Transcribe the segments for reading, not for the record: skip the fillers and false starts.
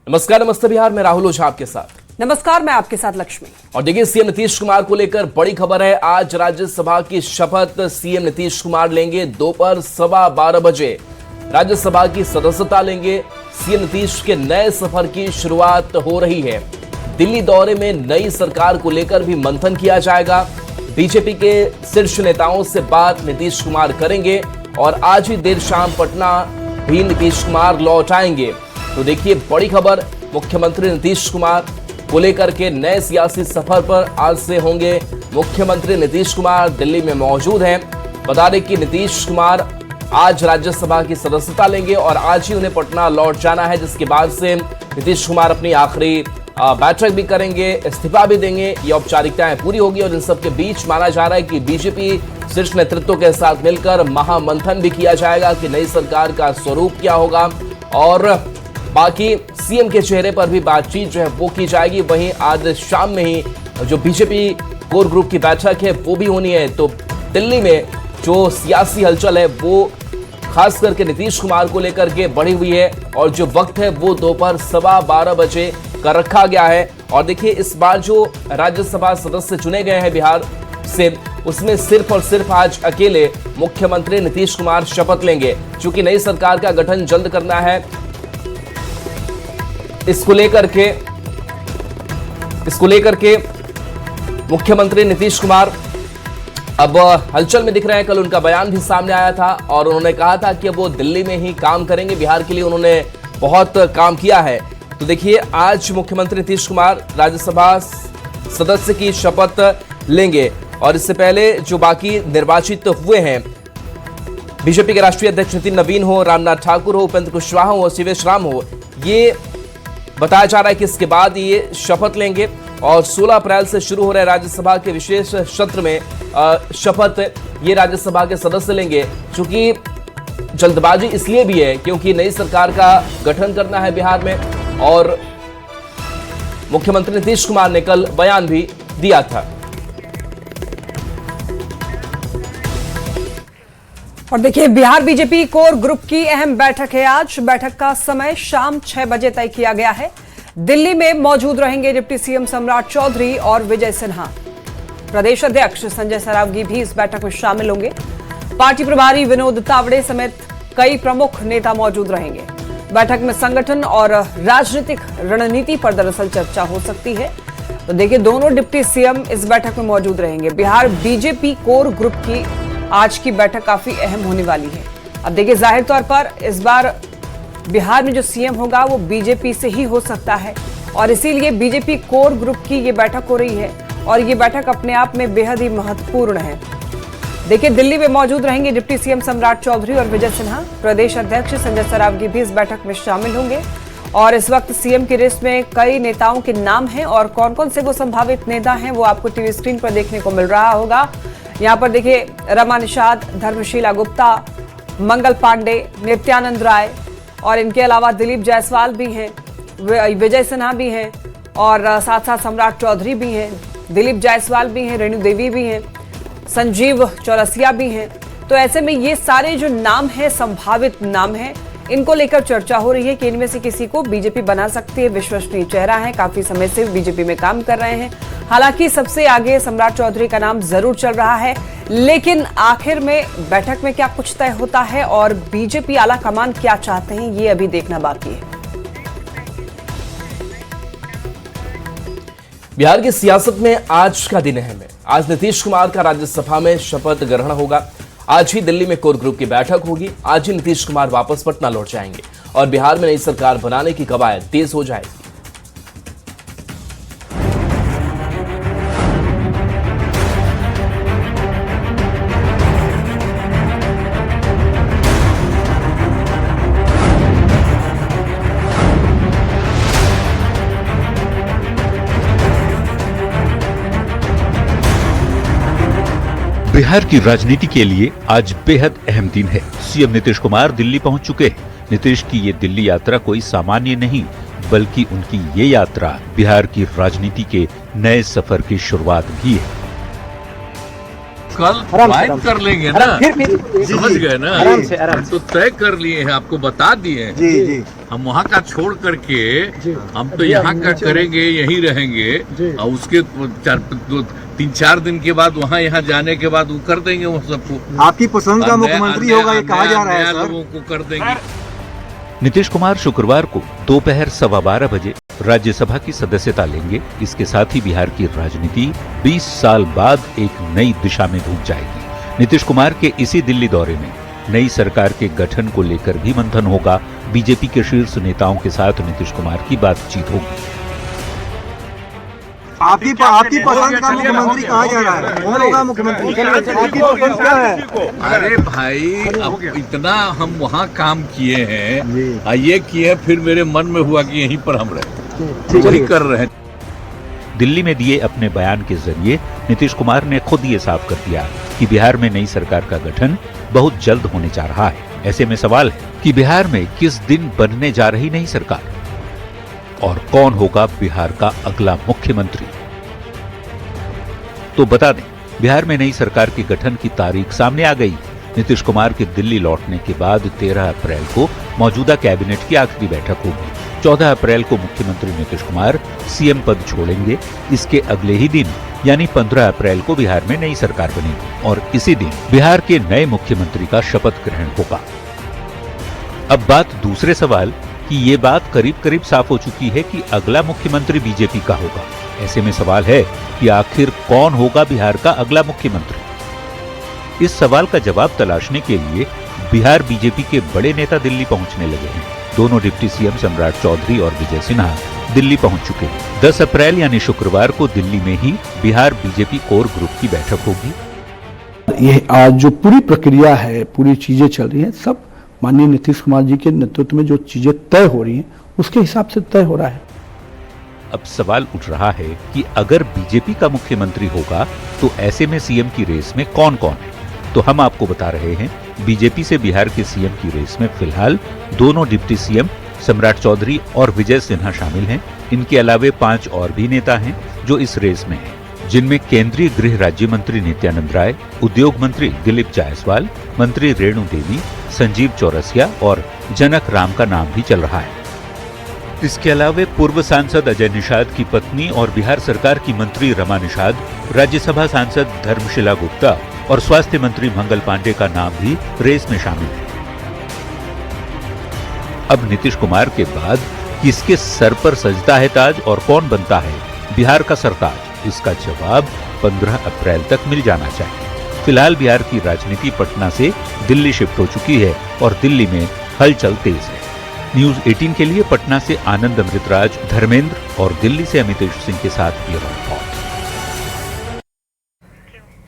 नमस्कार, नमस्ते बिहार में राहुल ओझा आपके साथ। नमस्कार, मैं आपके साथ लक्ष्मी। और देखिए, सीएम नीतीश कुमार को लेकर बड़ी खबर है। आज राज्यसभा की शपथ सीएम नीतीश कुमार लेंगे। दोपहर 12:15 बजे राज्यसभा की सदस्यता लेंगे। सीएम नीतीश के नए सफर की शुरुआत हो रही है। दिल्ली दौरे में नई सरकार को लेकर भी मंथन किया जाएगा। बीजेपी के शीर्ष नेताओं से बात नीतीश कुमार करेंगे और आज ही देर शाम पटना भी नीतीश कुमार लौट आएंगे। तो देखिए, बड़ी खबर, मुख्यमंत्री नीतीश कुमार को लेकर के नए सियासी सफर पर आज से होंगे। मुख्यमंत्री नीतीश कुमार दिल्ली में मौजूद हैं। बता दें कि नीतीश कुमार आज राज्यसभा की सदस्यता लेंगे और आज ही उन्हें पटना लौट जाना है, जिसके बाद से नीतीश कुमार अपनी आखिरी बैठक भी करेंगे, इस्तीफा भी देंगे। ये औपचारिकताएं पूरी होगी और इन सबके बीच माना जा रहा है कि बीजेपी शीर्ष नेतृत्व के साथ मिलकर महामंथन भी किया जाएगा कि नई सरकार का स्वरूप क्या होगा और बाकी सीएम के चेहरे पर भी बातचीत जो है वो की जाएगी। वहीं आज शाम में ही जो बीजेपी कोर ग्रुप की बैठक है वो भी होनी है। तो दिल्ली में जो सियासी हलचल है वो खास करके नीतीश कुमार को लेकर के बढ़ी हुई है और जो वक्त है वो दोपहर 12:15 बजे का रखा गया है। और देखिए, इस बार जो राज्यसभा सदस्य चुने गए हैं बिहार से, उसमें सिर्फ और सिर्फ आज अकेले मुख्यमंत्री नीतीश कुमार शपथ लेंगे। चूंकि नई सरकार का गठन जल्द करना है, इसको लेकर के मुख्यमंत्री नीतीश कुमार अब हलचल में दिख रहे हैं। कल उनका बयान भी सामने आया था और उन्होंने कहा था कि वो दिल्ली में ही काम करेंगे। बिहार के लिए उन्होंने बहुत काम किया है। तो देखिए, आज मुख्यमंत्री नीतीश कुमार राज्यसभा सदस्य की शपथ लेंगे और इससे पहले जो बाकी निर्वाचित हुए हैं, बीजेपी के राष्ट्रीय अध्यक्ष नितिन नवीन हो, रामनाथ ठाकुर हो, उपेंद्र कुशवाहा हो, शिवेश राम हो, ये बताया जा रहा है कि इसके बाद ये शपथ लेंगे और 16 अप्रैल से शुरू हो रहे राज्यसभा के विशेष सत्र में शपथ ये राज्यसभा के सदस्य लेंगे। चूंकि जल्दबाजी इसलिए भी है क्योंकि नई सरकार का गठन करना है बिहार में और मुख्यमंत्री नीतीश कुमार ने कल बयान भी दिया था। और देखिए, बिहार बीजेपी कोर ग्रुप की अहम बैठक है आज। बैठक का समय शाम 6 बजे तय किया गया है। दिल्ली में मौजूद रहेंगे डिप्टी सीएम सम्राट चौधरी और विजय सिन्हा। प्रदेश अध्यक्ष संजय सरावगी भी इस बैठक में शामिल होंगे। पार्टी प्रभारी विनोद तावड़े समेत कई प्रमुख नेता मौजूद रहेंगे। बैठक में संगठन और राजनीतिक रणनीति पर दरअसल चर्चा हो सकती है। तो देखिए, दोनों डिप्टी सीएम इस बैठक में मौजूद रहेंगे। बिहार बीजेपी कोर ग्रुप की आज की बैठक काफी अहम होने वाली है। अब देखिए, जाहिर तौर पर इस बार बिहार में जो सीएम होगा वो बीजेपी से ही हो सकता है और इसीलिए बीजेपी कोर ग्रुप की ये बैठक हो रही है और ये बैठक अपने आप में बेहद ही महत्वपूर्ण है। देखिए, दिल्ली में मौजूद रहेंगे डिप्टी सीएम सम्राट चौधरी और विजय सिन्हा। प्रदेश अध्यक्ष संजय सरावगी भी इस बैठक में शामिल होंगे और इस वक्त सीएम की लिस्ट में कई नेताओं के नाम हैं और कौन कौन से वो संभावित नेता हैं वो आपको टीवी स्क्रीन पर देखने को मिल रहा होगा। यहाँ पर देखिए, रमा निषाद, धर्मशीला गुप्ता, मंगल पांडे, नित्यानंद राय और इनके अलावा दिलीप जायसवाल भी हैं, विजय सिन्हा भी हैं और साथ साथ सम्राट चौधरी भी हैं, दिलीप जायसवाल भी हैं, रेणु देवी भी हैं, संजीव चौरसिया भी हैं। तो ऐसे में ये सारे जो नाम हैं, संभावित नाम हैं, इनको लेकर चर्चा हो रही है कि इनमें से किसी को बीजेपी बना सकती है। विश्वसनीय चेहरा है, काफी समय से बीजेपी में काम कर रहे हैं। हालांकि सबसे आगे सम्राट चौधरी का नाम जरूर चल रहा है, लेकिन आखिर में बैठक में क्या कुछ तय होता है और बीजेपी आला कमान क्या चाहते हैं, ये अभी देखना बाकी है। बिहार की सियासत में आज का दिन अहम है। आज नीतीश कुमार का राज्यसभा में शपथ ग्रहण होगा। आज ही दिल्ली में कोर ग्रुप की बैठक होगी। आज ही नीतीश कुमार वापस पटना लौट जाएंगे और बिहार में नई सरकार बनाने की कवायद तेज हो जाएगी। बिहार की राजनीति के लिए आज बेहद अहम दिन है। सीएम नीतीश कुमार दिल्ली पहुंच चुके हैं। नीतीश की ये दिल्ली यात्रा कोई सामान्य नहीं, बल्कि उनकी ये यात्रा बिहार की राजनीति के नए सफर की शुरुआत भी है। कल फाइट कर लेंगे ना, समझ गए ना, हम तो तय कर लिए हैं, आपको बता दिए हैं। जी हम वहाँ का छोड़ करके हम तो यहाँ का करेंगे, यहीं रहेंगे, और उसके 3-4 दिन के बाद वहाँ यहाँ जाने के बाद वो कर देंगे वो सबको। आपकी पसंद का मुख्यमंत्री होगा ये कहा जा रहा है सर। लोगों को कर देंगे। नीतीश कुमार शुक्रवार को दोपहर 12:15 बजे राज्यसभा की सदस्यता लेंगे। इसके साथ ही बिहार की राजनीति 20 साल बाद एक नई दिशा में घूम जाएगी। नीतीश कुमार के इसी दिल्ली दौरे में नई सरकार के गठन को लेकर भी मंथन होगा। बीजेपी के शीर्ष नेताओं के साथ नीतीश कुमार की बातचीत होगी। आपकी पसंद का मुख्यमंत्री कहा जा रहा है, कौन होगा मुख्यमंत्री? आपकी पसंद क्या है? अरे भाई, अब इतना हम वहाँ काम किए हैं, ये किए, फिर मेरे मन में हुआ कि यहीं पर हम रहे, वही कर रहे हैं। दिल्ली में दिए अपने बयान के जरिए नीतीश कुमार ने खुद ये साफ कर दिया कि बिहार में नई सरकार का गठन बहुत जल्द होने जा रहा है। ऐसे में सवाल है कि बिहार में किस दिन बनने जा रही नई सरकार और कौन होगा बिहार का अगला मुख्यमंत्री। तो बता दें, बिहार में नई सरकार के गठन की तारीख सामने आ गई। नीतीश कुमार के दिल्ली लौटने के बाद 13 अप्रैल को मौजूदा कैबिनेट की आखिरी बैठक होगी। 14 अप्रैल को मुख्यमंत्री नीतीश कुमार सीएम पद छोड़ेंगे। इसके अगले ही दिन यानी 15 अप्रैल को बिहार में नई सरकार बनेगी और इसी दिन बिहार के नए मुख्यमंत्री का शपथ ग्रहण होगा। अब बात दूसरे सवाल कि ये बात करीब करीब साफ हो चुकी है कि अगला मुख्यमंत्री बीजेपी का होगा। ऐसे में सवाल है कि आखिर कौन होगा बिहार का अगला मुख्यमंत्री। इस सवाल का जवाब तलाशने के लिए बिहार बीजेपी के बड़े नेता दिल्ली पहुंचने लगे हैं। दोनों डिप्टी सीएम सम्राट चौधरी और विजय सिन्हा दिल्ली पहुंच चुके हैं। 10 अप्रैल यानी शुक्रवार को दिल्ली में ही बिहार बीजेपी कोर ग्रुप की बैठक होगी। ये आज जो पूरी प्रक्रिया है, पूरी चीजें चल रही हैं, सब माननीय नीतीश कुमार जी के नेतृत्व में जो चीजें तय हो रही हैं उसके हिसाब से तय हो रहा है। अब सवाल उठ रहा है कि अगर बीजेपी का मुख्यमंत्री होगा तो ऐसे में सीएम की रेस में कौन कौन है। तो हम आपको बता रहे हैं, बीजेपी से बिहार के सीएम की रेस में फिलहाल दोनों डिप्टी सीएम सम्राट चौधरी और विजय सिन्हा शामिल हैं। इनके अलावे 5 और भी नेता हैं जो इस रेस में हैं, जिनमें केंद्रीय गृह राज्य मंत्री नित्यानंद राय, उद्योग मंत्री दिलीप जायसवाल, मंत्री रेणु देवी, संजीव चौरसिया और जनक राम का नाम भी चल रहा है। इसके अलावे पूर्व सांसद अजय निषाद की पत्नी और बिहार सरकार की मंत्री रमा निषाद, राज्यसभा सांसद धर्मशिला गुप्ता और स्वास्थ्य मंत्री मंगल पांडे का नाम भी रेस में शामिल है। अब नीतीश कुमार के बाद किसके सर पर सजता है ताज और कौन बनता है बिहार का सरताज, इसका जवाब 15 अप्रैल तक मिल जाना चाहिए। फिलहाल बिहार की राजनीति पटना से दिल्ली शिफ्ट हो चुकी है और दिल्ली में हलचल तेज है। न्यूज 18 के लिए पटना से आनंद अमृतराज, धर्मेंद्र और दिल्ली से अमितेश सिंह के साथ ब्यूरो रिपोर्ट।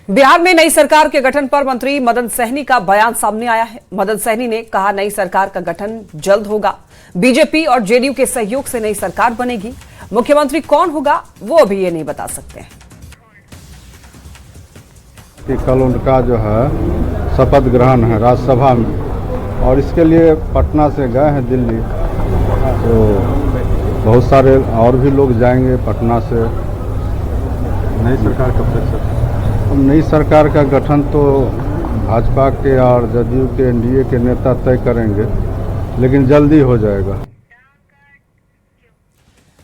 बिहार में नई सरकार के गठन पर मंत्री मदन सहनी का बयान सामने आया है। मदन सहनी ने कहा, नई सरकार का गठन जल्द होगा। बीजेपी और जेडीयू के सहयोग से नई सरकार बनेगी। मुख्यमंत्री कौन होगा वो अभी ये नहीं बता सकते हैं। कि कल उनका जो है शपथ ग्रहण है राज्यसभा में और इसके लिए पटना से गए हैं दिल्ली, तो बहुत सारे और भी लोग जाएंगे पटना से। नई सरकार कब तक सर? नई सरकार का गठन तो भाजपा के और जदयू के एनडीए के नेता तय करेंगे, लेकिन जल्दी हो जाएगा।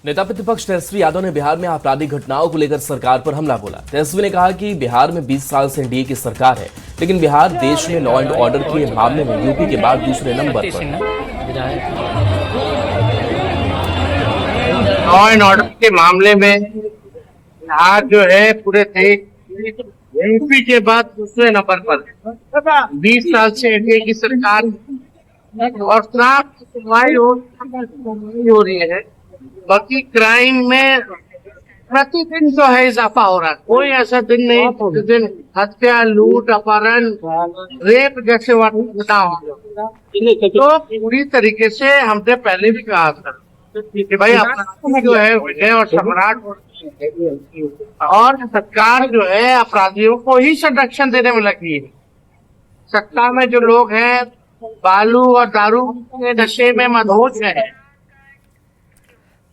नेता प्रतिपक्ष तेजस्वी यादव ने बिहार में आपराधिक घटनाओं को लेकर सरकार पर हमला बोला। तेजस्वी ने कहा कि बिहार में 20 साल से एनडीए की सरकार है, लेकिन बिहार देश में लॉ एंड ऑर्डर के मामले में यूपी के बाद दूसरे नंबर पर है। लॉ एंड ऑर्डर के मामले में बिहार जो है पूरे देश यूपी के बाद दूसरे नंबर पर। 20 साल से एनडीए की सरकार और साफ सुनवाई हो रही है। बाकी क्राइम में प्रतिदिन जो है इजाफा हो रहा है। कोई ऐसा दिन नहीं प्रतिदिन हत्या, लूट, अपहरण, रेप जैसे घटना हो। तो पूरी तरीके से हमने पहले भी कहा था कि भाई अपराधी जो है विजय और सम्राट और सरकार जो है अपराधियों को ही संरक्षण देने में लगी है। सत्ता में जो लोग हैं बालू और दारू के नशे में मदहोश है।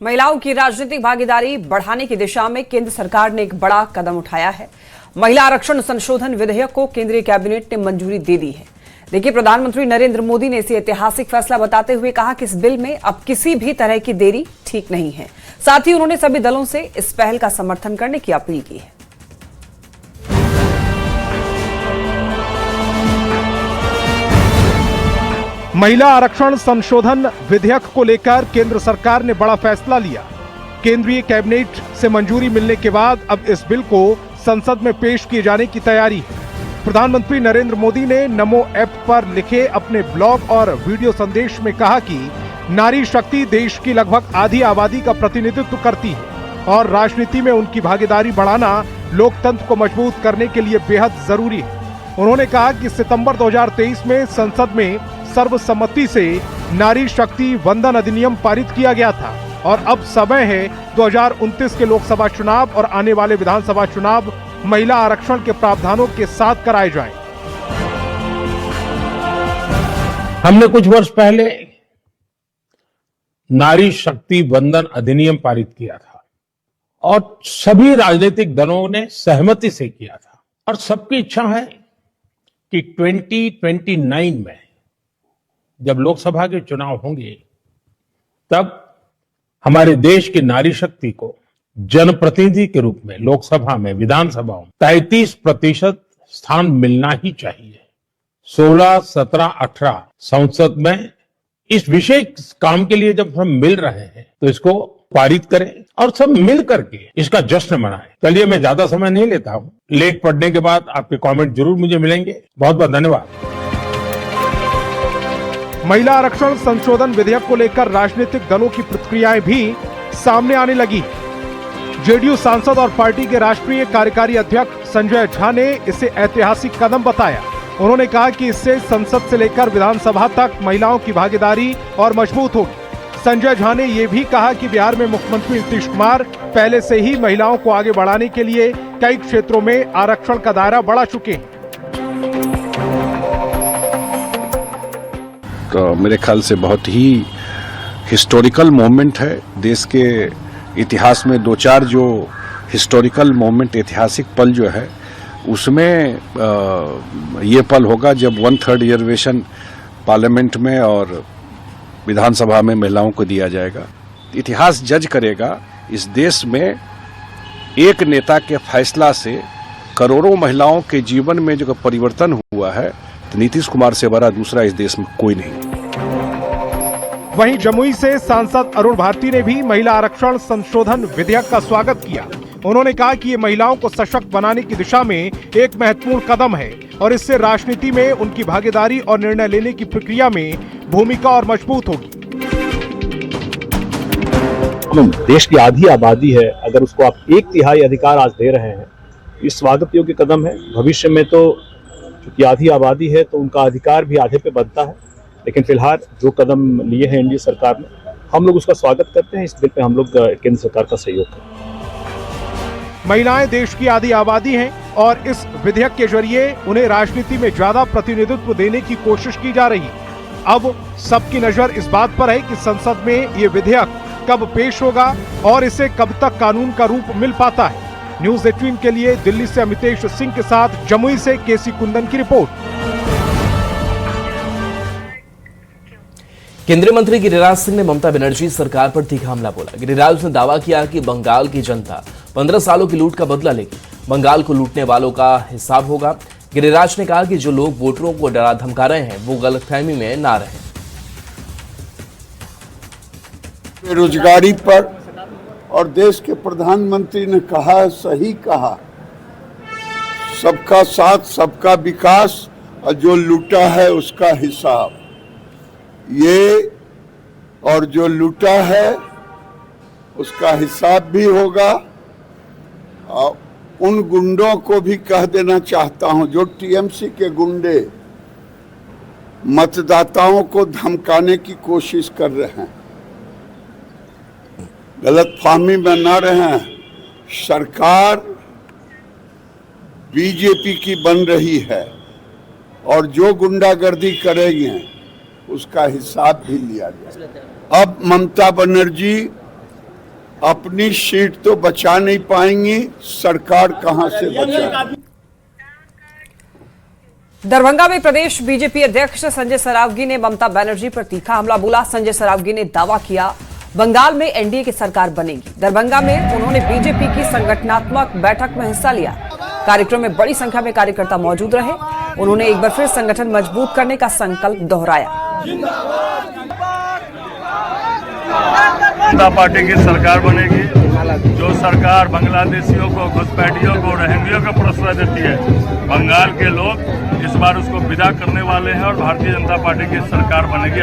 महिलाओं की राजनीतिक भागीदारी बढ़ाने की दिशा में केंद्र सरकार ने एक बड़ा कदम उठाया है। महिला आरक्षण संशोधन विधेयक को केंद्रीय कैबिनेट ने मंजूरी दे दी है। देखिए, प्रधानमंत्री नरेंद्र मोदी ने इसे ऐतिहासिक फैसला बताते हुए कहा कि इस बिल में अब किसी भी तरह की देरी ठीक नहीं है। साथ ही उन्होंने सभी दलों से इस पहल का समर्थन करने की अपील की है। महिला आरक्षण संशोधन विधेयक को लेकर केंद्र सरकार ने बड़ा फैसला लिया। केंद्रीय कैबिनेट से मंजूरी मिलने के बाद अब इस बिल को संसद में पेश किए जाने की तैयारी है। प्रधानमंत्री नरेंद्र मोदी ने नमो ऐप पर लिखे अपने ब्लॉग और वीडियो संदेश में कहा कि नारी शक्ति देश की लगभग आधी आबादी का प्रतिनिधित्व करती है और राजनीति में उनकी भागीदारी बढ़ाना लोकतंत्र को मजबूत करने के लिए बेहद जरूरी है। उन्होंने कहा कि सितंबर 2023 में संसद में सर्वसम्मति से नारी शक्ति वंदन अधिनियम पारित किया गया था और अब समय है 2029 के लोकसभा चुनाव और आने वाले विधानसभा चुनाव महिला आरक्षण के प्रावधानों के साथ कराए जाएं। हमने कुछ वर्ष पहले नारी शक्ति वंदन अधिनियम पारित किया था और सभी राजनीतिक दलों ने सहमति से किया था और सबकी इच्छा है कि 2029 में जब लोकसभा के चुनाव होंगे तब हमारे देश की नारी शक्ति को जनप्रतिनिधि के रूप में लोकसभा में विधानसभाओं में 33% स्थान मिलना ही चाहिए। 16, 17, 18 संसद में इस विशेष काम के लिए जब हम मिल रहे हैं तो इसको पारित करें और सब मिल करके इसका जश्न मनाएं। चलिए, मैं ज्यादा समय नहीं लेता हूं। लेख पढ़ने के बाद आपके कमेंट जरूर मुझे मिलेंगे। बहुत बहुत धन्यवाद। महिला आरक्षण संशोधन विधेयक को लेकर राजनीतिक दलों की प्रतिक्रियाएं भी सामने आने लगी। जेडीयू सांसद और पार्टी के राष्ट्रीय कार्यकारी अध्यक्ष संजय झा ने इसे ऐतिहासिक कदम बताया। उन्होंने कहा कि इससे संसद से लेकर विधानसभा तक महिलाओं की भागीदारी और मजबूत होगी। संजय झा ने यह भी कहा कि बिहार में मुख्यमंत्री नीतीश कुमार पहले से ही महिलाओं को आगे बढ़ाने के लिए कई क्षेत्रों में आरक्षण का दायरा बढ़ा चुके हैं। तो मेरे ख्याल से बहुत ही हिस्टोरिकल मोमेंट है। देश के इतिहास में 2-4 जो हिस्टोरिकल मोमेंट, ऐतिहासिक पल जो है, उसमें ये पल होगा जब 1/3 रिजर्वेशन पार्लियामेंट में और विधानसभा में महिलाओं को दिया जाएगा। इतिहास जज करेगा। इस देश में एक नेता के फैसला से करोड़ों महिलाओं के जीवन में जो परिवर्तन हुआ है, तो नीतीश कुमार से बड़ा दूसरा इस देश में कोई नहीं। वहीं जमुई से सांसद अरुण भारती ने भी महिला आरक्षण संशोधन विधेयक का स्वागत किया। उन्होंने कहा कि ये महिलाओं को सशक्त बनाने की दिशा में एक महत्वपूर्ण कदम है और इससे राजनीति में उनकी भागीदारी और निर्णय लेने की प्रक्रिया में भूमिका और मजबूत होगी। देश की आधी आबादी है, अगर उसको आप 1/3 अधिकार आज दे रहे हैं, ये स्वागत योग्य कदम है। भविष्य में तो क्योंकि आधी आबादी है तो उनका अधिकार भी आधे पे बनता है, लेकिन फिलहाल जो कदम लिए हैं एनडीए सरकार ने, हम लोग उसका स्वागत करते हैं। इस बिल पे हम लोग केंद्र सरकार का सहयोग करते हैं। महिलाएं देश की आधी आबादी हैं और इस विधेयक के जरिए उन्हें राजनीति में ज्यादा प्रतिनिधित्व देने की कोशिश की जा रही है। अब सबकी नजर इस बात पर है कि संसद में ये विधेयक कब पेश होगा और इसे कब तक कानून का रूप मिल पाता है। न्यूज़ 18 के लिए दिल्ली से अमितेश सिंह के साथ जमुई से केसी कुंदन की रिपोर्ट। केंद्रीय मंत्री गिरिराज सिंह ने ममता बनर्जी सरकार पर तीखा हमला बोला। गिरिराज ने दावा किया कि बंगाल की जनता 15 सालों की लूट का बदला लेगी। बंगाल को लूटने वालों का हिसाब होगा। गिरिराज ने कहा कि जो लोग वोटरों को डरा धमका रहे हैं वो गलतफहमी में ना रहें। बेरोजगारी पर और देश के प्रधानमंत्री ने कहा, सही कहा, सबका साथ सबका विकास और जो लूटा है उसका हिसाब। ये और जो लूटा है उसका हिसाब भी होगा। और उन गुंडों को भी कह देना चाहता हूं जो टीएमसी के गुंडे मतदाताओं को धमकाने की कोशिश कर रहे हैं, गलतफहमी में न रहें। सरकार बीजेपी की बन रही है और जो गुंडागर्दी करेंगे उसका हिसाब भी लिया गया। अब ममता बनर्जी अपनी सीट तो बचा नहीं पाएंगी, सरकार कहां से बचाएगी। दरभंगा में प्रदेश बीजेपी अध्यक्ष संजय सरावगी ने ममता बनर्जी पर तीखा हमला बोला। संजय सरावगी ने दावा किया बंगाल में एनडीए की सरकार बनेगी। दरभंगा में उन्होंने बीजेपी की संगठनात्मक बैठक में हिस्सा लिया। कार्यक्रम में बड़ी संख्या में कार्यकर्ता मौजूद रहे। उन्होंने एक बार फिर संगठन मजबूत करने का संकल्प दोहराया। जनता पार्टी की सरकार बनेगी, जो सरकार बांग्लादेशियों को, घुसपैठियों को, रोहिंग्यों को प्रश्रय देती है। बंगाल के लोग इस बार उसको विदा करने वाले हैं और भारतीय जनता पार्टी की सरकार बनेगी।